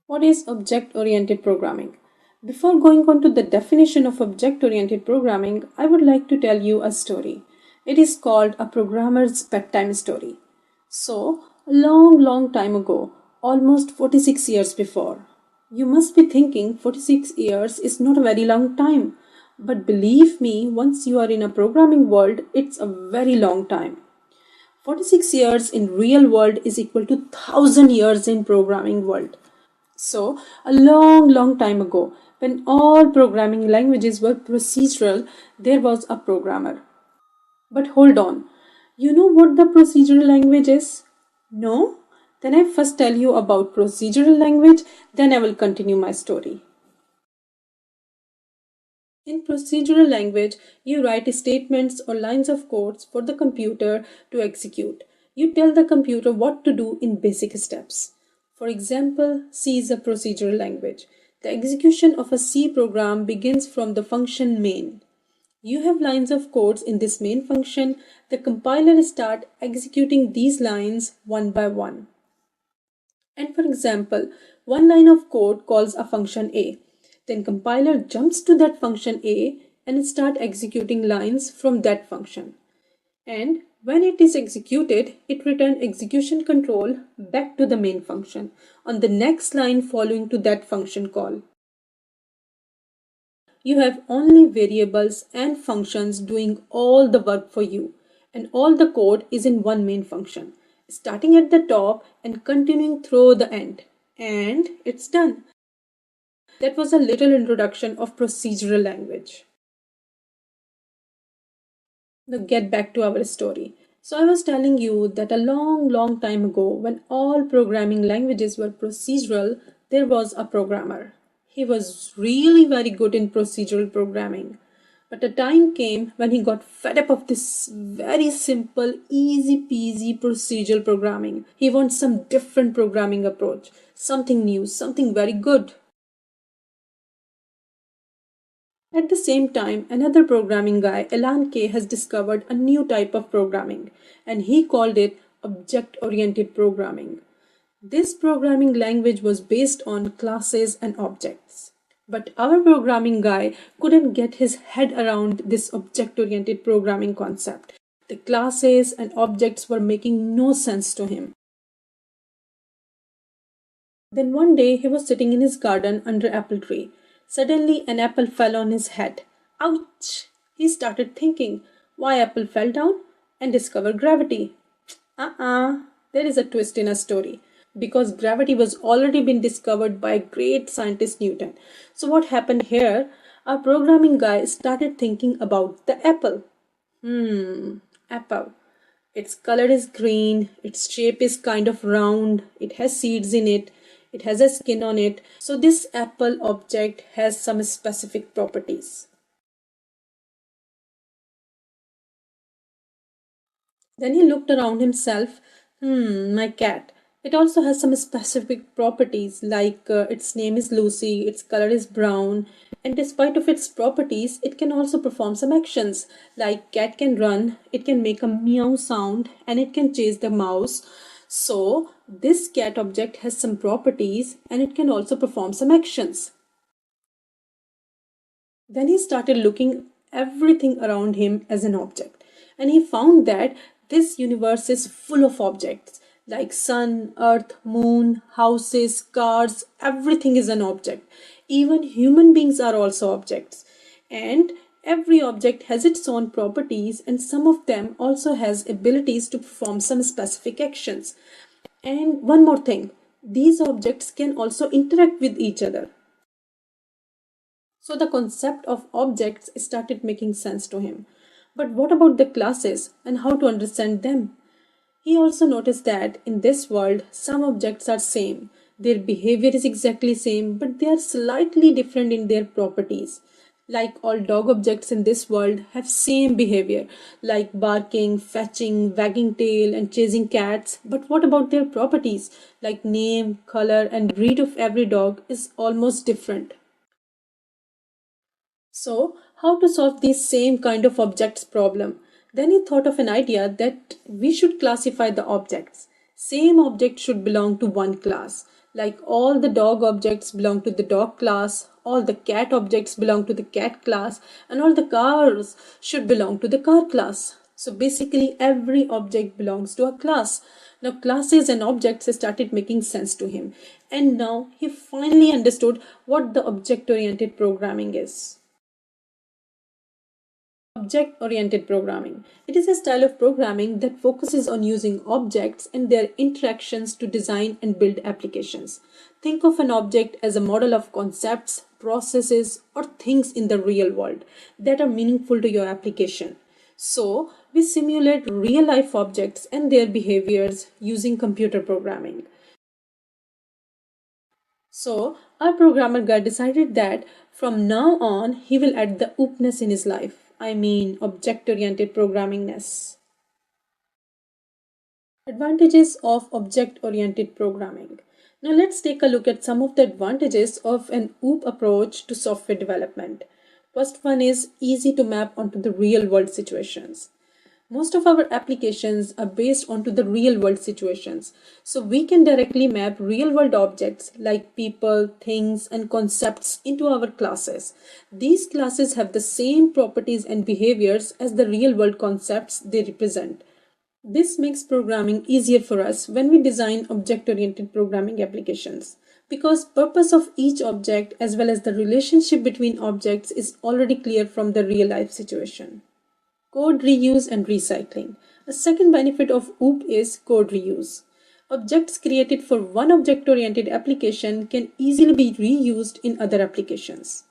What is object-oriented programming? Before going on to the definition of object-oriented programming, I would like to tell you a story. It is called a programmer's bedtime story. So, a long time ago, almost 46 years before. You must be thinking 46 years is not a very long time. But believe me, once you are in a programming world, it's a very long time. 46 years in real world is equal to 1000 years in programming world. So, a long time ago, when all programming languages were procedural, there was a programmer. But hold on, you know what the procedural language is? No? Then I first tell you about procedural language, then I will continue my story. In procedural language, you write statements or lines of codes for the computer to execute. You tell the computer what to do in basic steps. For example, C is a procedural language. The execution of a C program begins from the function main. You have lines of codes in this main function. The compiler starts executing these lines one by one. And for example, one line of code calls a function A. Then compiler jumps to that function A and starts executing lines from that function. And when it is executed, it returns execution control back to the main function on the next line following to that function call. You have only variables and functions doing all the work for you, and all the code is in one main function, starting at the top and continuing through the end. And it's done. That was a little introduction of procedural language. Now get back to our story. So I was telling you that a long time ago, when all programming languages were procedural, there was a programmer. He was really very good in procedural programming. But a time came when he got fed up of this very simple, easy peasy procedural programming. He wants some different programming approach, something new, something very good. At the same time, another programming guy, Alan Kay, has discovered a new type of programming, and he called it object-oriented programming. This programming language was based on classes and objects. But our programming guy couldn't get his head around this object-oriented programming concept. The classes and objects were making no sense to him. Then one day he was sitting in his garden under an apple tree. Suddenly an apple fell on his head. Ouch! He started thinking why apple fell down and discovered gravity. There is a twist in a story. Because gravity was already been discovered by great scientist Newton. So what happened here? Our programming guy started thinking about the apple. Apple. Its color is green, its shape is kind of round, it has seeds in it. It has a skin on it. So this apple object has some specific properties. Then he looked around himself. My cat. It also has some specific properties like its name is Lucy, its color is brown, and despite of its properties, it can also perform some actions like cat can run, it can make a meow sound, and it can chase the mouse. So this cat object has some properties and it can also perform some actions. Then he started looking everything around him as an object, and he found that this universe is full of objects like sun, earth, moon, houses, cars, everything is an object. Even human beings are also objects. And every object has its own properties, and some of them also has abilities to perform some specific actions. And one more thing, these objects can also interact with each other. So the concept of objects started making sense to him. But what about the classes and how to understand them? He also noticed that in this world, some objects are same. Their behavior is exactly same, but they are slightly different in their properties. Like all dog objects in this world have same behavior, like barking, fetching, wagging tail, and chasing cats. But what about their properties? Like name, color, and breed of every dog is almost different. So, how to solve this same kind of objects problem? Then he thought of an idea that we should classify the objects. Same object should belong to one class. Like all the dog objects belong to the dog class, all the cat objects belong to the cat class, and all the cars should belong to the car class. So basically, every object belongs to a class. Now, classes and objects started making sense to him, and now he finally understood what the object oriented programming is. Object-oriented programming. It is a style of programming that focuses on using objects and their interactions to design and build applications. Think of an object as a model of concepts, processes, or things in the real world that are meaningful to your application. So, we simulate real-life objects and their behaviors using computer programming. So, our programmer guy decided that from now on he will add the openness in his life. I mean, object-oriented programmingness. Advantages of object-oriented programming. Now let's take a look at some of the advantages of an OOP approach to software development. First one is easy to map onto the real-world situations. Most of our applications are based onto the real world situations. So we can directly map real world objects like people, things, and concepts into our classes. These classes have the same properties and behaviors as the real world concepts they represent. This makes programming easier for us when we design object-oriented programming applications, because purpose of each object as well as the relationship between objects is already clear from the real life situation. Code reuse and recycling. A second benefit of OOP is code reuse. Objects created for one object-oriented application can easily be reused in other applications.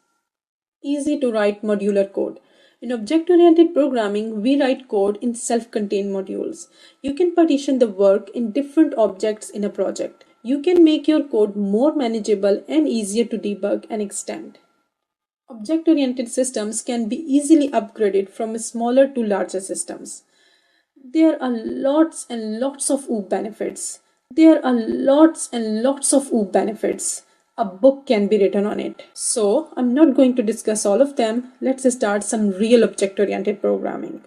Easy to write modular code. In object-oriented programming, we write code in self-contained modules. You can partition the work in different objects in a project. You can make your code more manageable and easier to debug and extend. Object-oriented systems can be easily upgraded from smaller to larger systems. There are lots and lots of OOP benefits. A book can be written on it. So, I'm not going to discuss all of them. Let's start some real object-oriented programming.